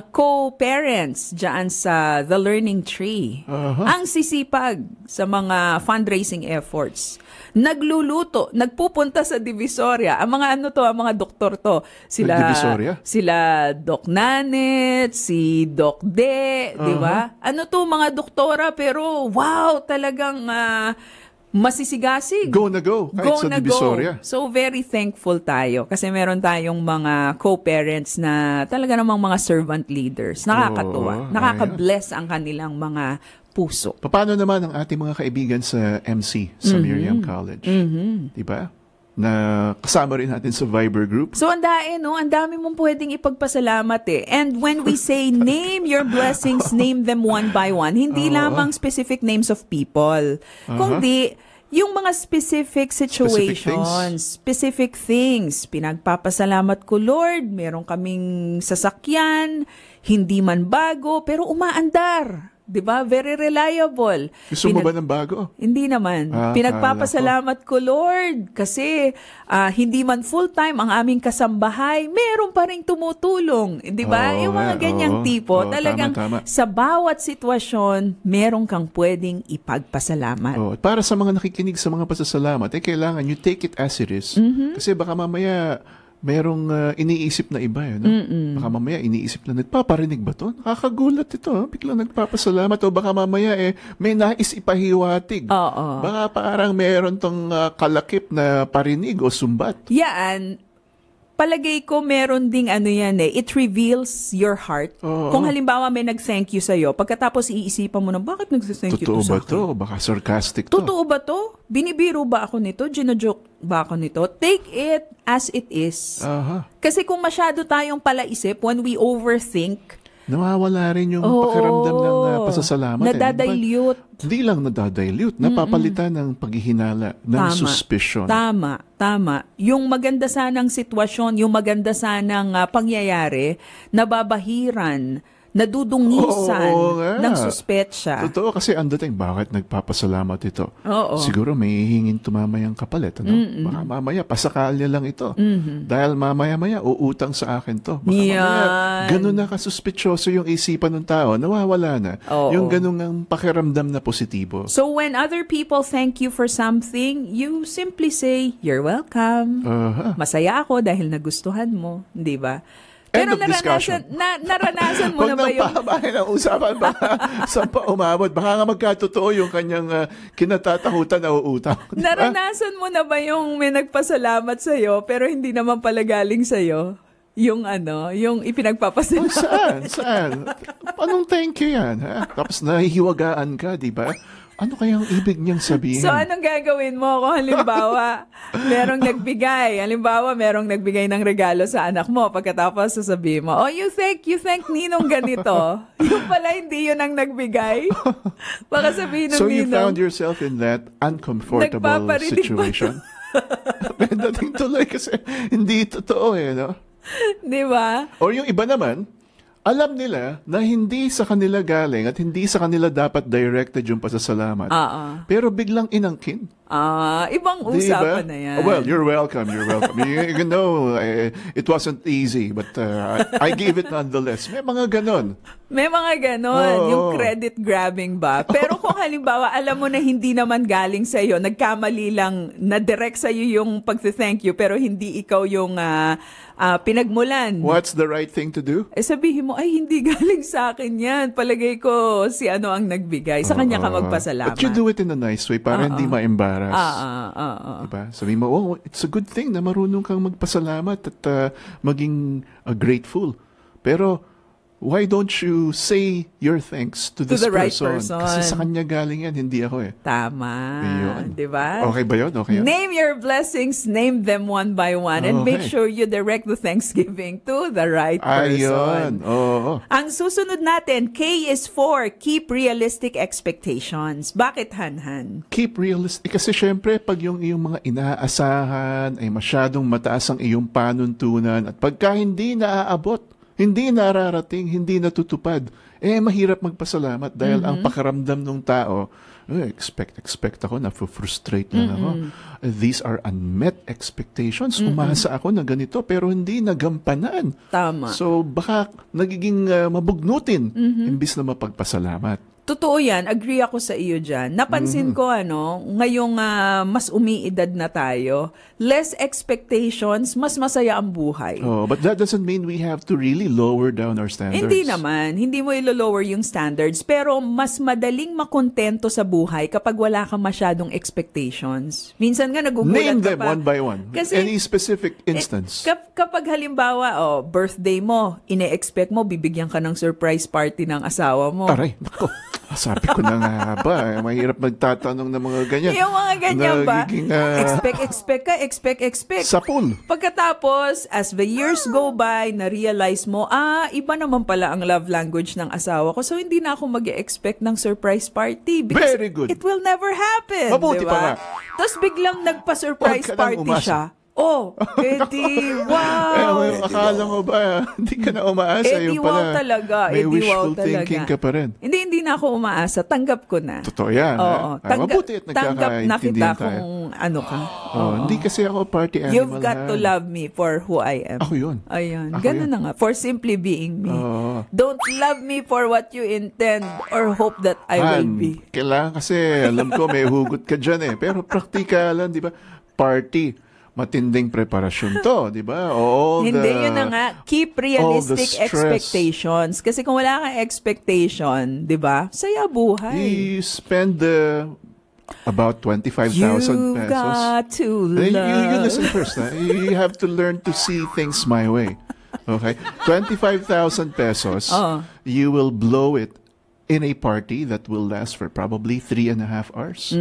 co-parents dyan sa The Learning Tree, ang sisipag sa mga fundraising efforts. Nagluluto, nagpupunta sa Divisoria. Ang mga ang mga doktor to. Divisoria? Sila Doc Nanet, si Doc De, di ba? Mga doktora pero wow, talagang masisigasig. Go na go. Kahit sa Divisoria. So, very thankful tayo kasi meron tayong mga co-parents na talaga namang mga servant leaders. Nakakatuwa. Nakaka-bless ang kanilang mga puso. Paano naman ang ating mga kaibigan sa MC, sa Miriam College? Diba? Na kasama rin natin sa Viber group. So, ang dami mong pwedeng ipagpasalamat And when we say, name your blessings, name them one by one, hindi lamang specific names of people, kundi yung mga specific situations, specific things. Pinagpapasalamat ko, Lord, meron kaming sasakyan, hindi man bago, pero umaandar. 'di ba? Very reliable. Gusto mo ba ng bago? Hindi naman. Pinagpapasalamat ko, Lord, kasi hindi man full-time ang aming kasambahay, meron pa ring tumutulong. 'Di ba? Yung mga ganyang tipo, talagang tama. sa bawat sitwasyon, meron kang pwedeng ipagpasalamat. Para sa mga nakikinig sa mga pasasalamat, kailangan you take it as it is. Kasi baka mamaya merong iniisip na iba. No? Baka mamaya iniisip na, nagpaparinig ba to? Nakakagulat ito. Biglang nagpapasalamat. O baka mamaya may nais ipahiwatig. Baka parang meron tong kalakip na parinig o sumbat. Yan. Palagay ko meron ding it reveals your heart. Kung halimbawa may nag-thank you sa'yo, pagkatapos iisipan mo na, bakit nag-thank you to sa akin? Totoo ba to? Baka sarcastic to. Totoo ba to? Binibiro ba ako nito? Ginojoke ba ako nito? Take it as it is. Kasi kung masyado tayong palaisip, when we overthink, nawawala rin yung pakiramdam ng pasasalamat. Nadadilute. Hindi lang nadadilute. Napapalitan ng paghihinala, ng suspicion. Tama. Yung maganda sanang sitwasyon, yung maganda sanang pangyayari, nababahiran, nadudungisan ng suspetsya. Totoo, kasi ang dating, bakit nagpapasalamat ito? Siguro may hihingin tumamayang kapalit. Baka mamaya, pasakal niya lang ito. Dahil mamaya-maya, uutang sa akin to. Baka mamaya, ganun na kasuspetsyoso yung isipan ng tao, nawawala na. Yung ganun ang pakiramdam na positibo. So when other people thank you for something, you simply say, you're welcome. Masaya ako dahil nagustuhan mo. Di ba? Pero naranasan mo na ba yung... Huwag nang pahabahin ang usapan. Baka saan pa umabot. Baka nga magkatotoo yung kanyang kinatatakutan na uutang. Naranasan mo na ba yung may nagpasalamat sa'yo pero hindi naman pala galing sa'yo? Yung yung ipinagpapasalamat. Saan? Anong thank you yan? Ha? Tapos nahihiwagaan ka, di ba? Ano kayang ibig niyang sabihin? So, anong gagawin mo kung halimbawa merong nagbigay? Halimbawa, merong nagbigay ng regalo sa anak mo. Pagkatapos, sasabihin mo, you thank Ninong ganito. Yung pala, hindi yun ang nagbigay. Baka sabihin ng So, Ninong. you found yourself in that uncomfortable situation? May dating tuloy kasi hindi totoo no? Di ba? Or yung iba naman, alam nila na hindi sa kanila galing at hindi sa kanila dapat directed yung pasasalamat. Pero biglang inangkin. Ibang usapan na yan. Well, you're welcome. You know, it wasn't easy, but I gave it nonetheless. May mga ganon. Yung credit grabbing ba? Pero kung halimbawa, alam mo na hindi naman galing sa'yo, nagkamali lang, na-direct sa'yo yung pag-thank you, pero hindi ikaw yung pinagmulan. What's the right thing to do? Sabihin mo, ay, hindi galing sa akin yan. Palagay ko si ang nagbigay. Sa kanya ka magpasalamat. But you do it in a nice way para hindi ma-embarrass. Diba? Sabihin mo, it's a good thing na marunong kang magpasalamat at maging grateful. Pero, why don't you say your thanks to this right person? person? Kasi sa kanya galing yan, hindi ako Tama. Diba? Okay ba yun? Okay. Name your blessings, name them one by one, and make sure you direct the thanksgiving to the right person. Ang susunod natin, K is for keep realistic expectations. Bakit, Hanhan? Keep realistic. Kasi syempre, pag yung mga inaasahan ay masyadong mataas ang iyong panuntunan at pagka hindi naaabot, hindi nararating, hindi natutupad, mahirap magpasalamat dahil ang pakiramdam ng tao, expect ako, na-frustrate lang ako. These are unmet expectations. Umasa ako na ganito pero hindi nagampanan. Tama. So baka nagiging mabugnutin imbis na mapagpasalamat. Totoo yan. Agree ako sa iyo dyan. Napansin ko, ngayong mas umiidad na tayo, less expectations, mas masaya ang buhay. But that doesn't mean we have to really lower down our standards. Hindi naman. Hindi mo ilo-lower yung standards. Pero mas madaling makontento sa buhay kapag wala kang masyadong expectations. Minsan nga nagugulat Name ka them pa. one by one. Kasi, any specific instance. Kapag halimbawa, birthday mo, ine-expect mo, bibigyan ka ng surprise party ng asawa mo. Aray, nako. Sabi ko na nga ba, mahirap magtatanong ng mga ganyan. Yung mga ganyan ba? Nagiging, expect. Sapul. Pagkatapos, as the years go by, na-realize mo, iba naman pala ang love language ng asawa ko. So, hindi na ako mag-expect ng surprise party. Because very good. It will never happen. Mabuti diba? pa nga. Tapos biglang nagpa-surprise party siya. Oh, edi wow! Akala mo ba, hindi ka na umaasa? Edi Yung wow pala, talaga. may Edi wow wishful talaga. thinking ka pa rin. Hindi na ako umaasa. Tanggap ko na. Totoo yan. Oo. Mabuti at Tanggap na kita nagkakaintindihan tayo. kung ano ka. Hindi kasi ako party animal. You've got to love me for who I am. Ako yun. Ayan. Ako Ganun yun. na nga. For simply being me. Oo. Don't love me for what you intend or hope that I will be. Kailangan kasi, alam ko may hugot ka dyan eh. Pero praktikalan, di ba? Party. Matinding preparasyon to, di ba? Hindi, yun na nga. Keep realistic stress. expectations. Kasi kung wala kang expectation, di ba? Saya buhay. You spend about 25,000 You've pesos. got to You love. listen first. You have to learn to see things my way. Okay? 25,000 pesos, you will blow it in a party that will last for probably 3.5 hours.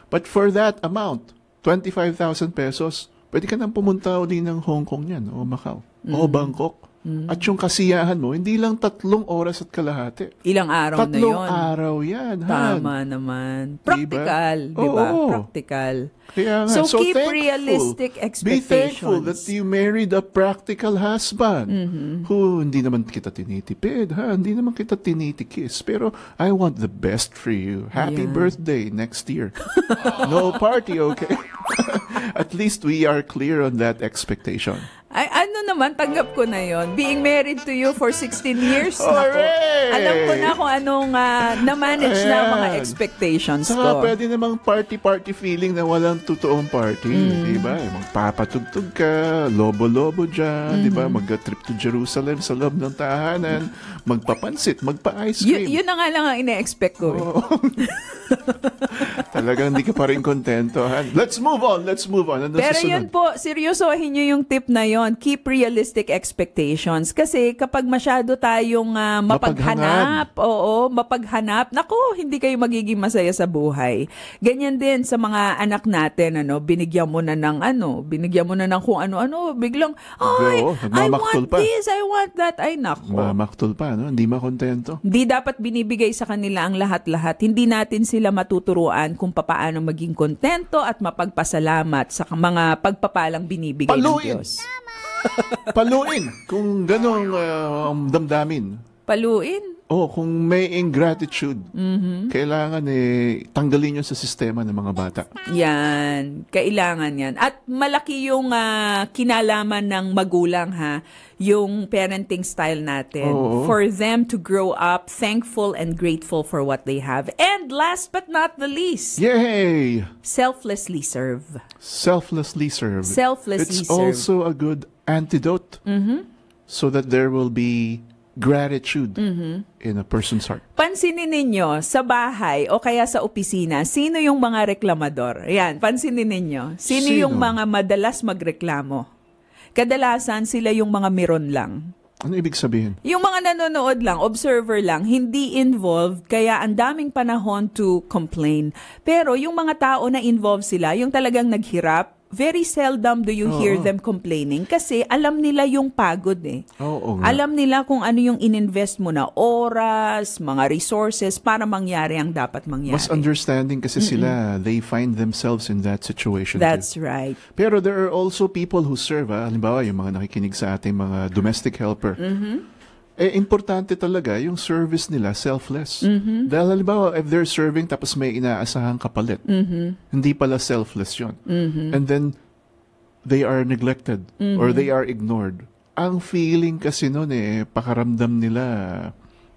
But for that amount, 25,000 pesos, pwede ka nang pumunta uli ng Hong Kong yan, o Macau, o Bangkok. At yung kasiyahan mo, hindi lang 3 oras at kalahati. Ilang araw na 3 yun. araw yan. Tama naman. Practical, di ba? Oo. Practical. Kaya nga, So, keep thankful. realistic Be expectations. thankful that you married a practical husband who hindi naman kita tinitipid, hindi naman kita tinitikis. Pero I want the best for you. Happy Yan. birthday next year. No party, okay? At least we are clear on that expectation. Ay, ano naman, tanggap ko na yon. Being married to you for 16 years. Nako, Hooray! alam ko na kung anong na-manage na ang mga Ayan. expectations Saka ko. pwede namang party-party feeling na walang totoong party. Diba? Magpapatugtog ka, lobo-lobo dyan. Diba? Mag-trip to Jerusalem sa loob ng tahanan. Magpapansit, magpa-ice cream. Yun na nga lang ang ine-expect ko. Eh. Talagang hindi ka pa rin kontento. Let's move on. Ano Pero susunod? yun po, seryosohin nyo yung tip na yon. Keep realistic expectations. Kasi kapag masyado tayong mapaghanap, nako, hindi kayo magiging masaya sa buhay. Ganyan din sa mga anak natin, binigyan mo na ng kung ano-ano, biglang, ay, I nagmamaktul want pa. this, I want that, ay nako. Mamaktul pa, no? Hindi makontento. Hindi dapat binibigay sa kanila ang lahat-lahat. Hindi natin sila matuturuan kung paano maging kontento at mapagpasalamat sa mga pagpapalang binibigay Paluin! ng Diyos. Paluin! Kung ganong damdamin. Paluin? Kung may ingratitude, kailangan tanggalin yun sa sistema ng mga bata. Yan. Kailangan yan. At malaki yung kinalaman ng magulang, yung parenting style natin. Oo. For them to grow up thankful and grateful for what they have. And last but not the least, Yay! selflessly serve. Selflessly serve. Selflessly It's serve. also a good antidote so that there will be gratitude in a person's heart. Pansinin ninyo, sa bahay o kaya sa opisina, sino yung mga reklamador? Yan, pansinin ninyo. Sino yung mga madalas magreklamo? Kadalasan sila yung mga meron lang. Ano ibig sabihin? Yung mga nanonood lang, observer lang, hindi involved, kaya ang daming panahon to complain. Pero yung mga tao na involved sila, yung talagang naghirap, very seldom do you hear them complaining kasi alam nila yung pagod Oo nga. Alam nila kung ano yung ininvest mo na oras, mga resources para mangyari ang dapat mangyari. Mas understanding kasi sila, they find themselves in that situation. That's too. right. Pero there are also people who serve. Halimbawa, yung mga nakikinig sa ating mga domestic helper. Importante talaga yung service nila, selfless. Dahil halimbawa, if they're serving tapos may inaasahang kapalit, hindi pala selfless yun. And then, they are neglected or they are ignored. Ang feeling kasi nun pakaramdam nila,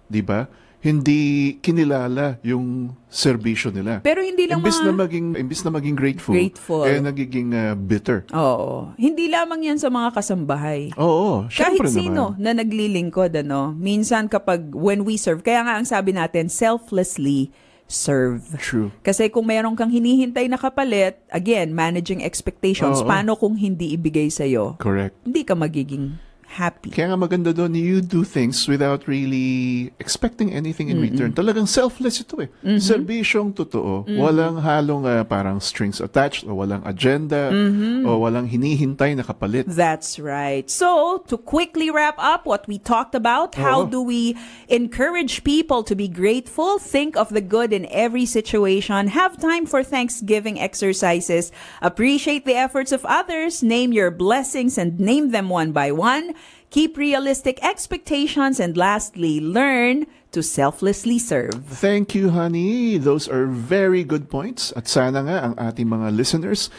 di ba? Hindi kinilala yung serbisyo nila. Pero hindi lang imbis mga... na maging grateful, nagiging bitter. Oo. Hindi lamang yan sa mga kasambahay. Oo, Kahit syempre sino naman. na naglilingkod, minsan when we serve, kaya nga ang sabi natin, selflessly serve. True. Kasi kung mayroon kang hinihintay na kapalit, again, managing expectations, Oo. paano kung hindi ibigay sa'yo? Correct. Hindi ka magiging happy. Kaya nga maganda doon, you do things without really expecting anything in return. Talagang selfless ito eh. Serbisyong totoo. Walang halong parang strings attached o walang agenda o walang hinihintay na kapalit. That's right. So, to quickly wrap up what we talked about, how do we encourage people to be grateful? Think of the good in every situation. Have time for Thanksgiving exercises. Appreciate the efforts of others. Name your blessings and name them one by one. Keep realistic expectations. And lastly, learn to selflessly serve. Thank you, honey. Those are very good points. At sana nga ang ating mga listeners,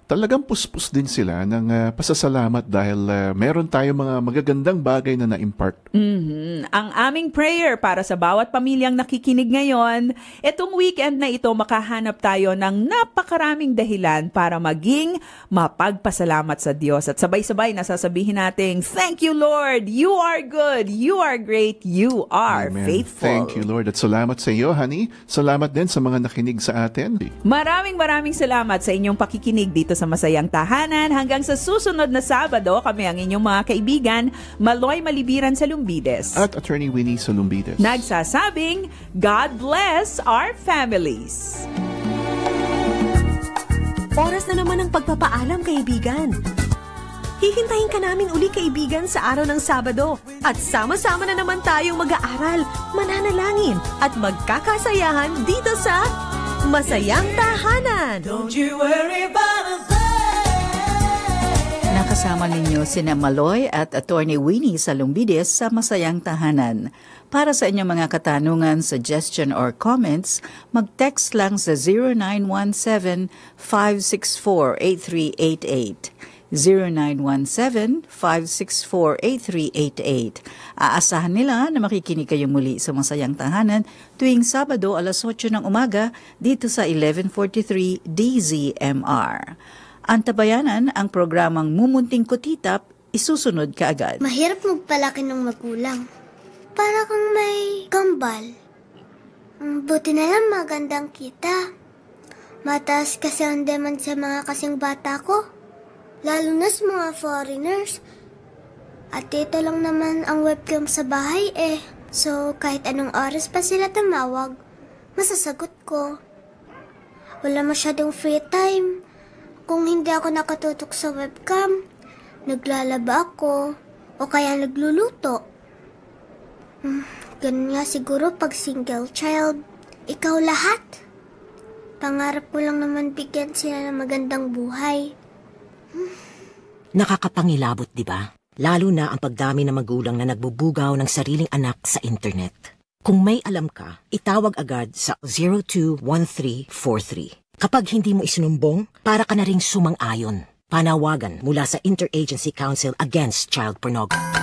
talagang puspos din sila ng pasasalamat dahil meron tayo mga magagandang bagay na na-impart. Ang aming prayer para sa bawat pamilyang nakikinig ngayon, itong weekend na ito makahanap tayo ng napakaraming dahilan para maging mapagpasalamat sa Diyos. At sabay-sabay nasasabihin natin, thank you, Lord. You are good. You are great. You are Amen. faithful. Thank you, Lord. At salamat sa iyo, honey. Salamat din sa mga nakinig sa atin. Maraming salamat sa inyong pakikinig dito sa Masayang Tahanan. Hanggang sa susunod na Sabado, kami ang inyong mga kaibigan, Maloy Malibiran sa Lumbides. At Attorney Winnie sa Lumbides. Nagsasabing, God bless our families. Oras na naman ang pagpapaalam, kaibigan. Hihintayin ka namin uli, kaibigan, sa araw ng Sabado. At sama-sama na naman tayong mag-aaral, mananalangin, at magkakasayahan dito sa Masayang Tahanan. Don't you worry about a thing. Nakasama ninyo sina Maloy at Attorney Winnie sa Lumbides sa Masayang Tahanan. Para sa inyong mga katanungan, suggestion or comments, mag-text lang sa 0917-564-8388. 0917-564-8388. Aasahan nila na makikinig kayo muli sa Masayang Tahanan tuwing Sabado alas 8 ng umaga dito sa 1143 DZMR. Antabayanan ang programang Mumunting Kutitap, isusunod kaagad. Mahirap magpalaki ng magulang. Para kang may kambal. Buti na lang magandang kita. Mataas kasi ang demand sa mga kasing bata ko. Lalo na sa mga foreigners. At dito lang naman ang webcam sa bahay eh. So kahit anong oras pa sila tumawag, masasagot ko. Wala masyadong free time. Kung hindi ako nakatutok sa webcam, naglalaba ako o kaya nagluluto. Ganun nga siguro pag single child. Ikaw lahat. Pangarap ko lang naman bigyan sila ng magandang buhay. Nakakapangilabot, di ba? Lalo na ang pagdami ng magulang na nagbubugaw ng sariling anak sa internet. Kung may alam ka, itawag agad sa 021343. Kapag hindi mo isinumbong, para ka na ring sumang-ayon. Panawagan mula sa Interagency Council Against Child Pornography.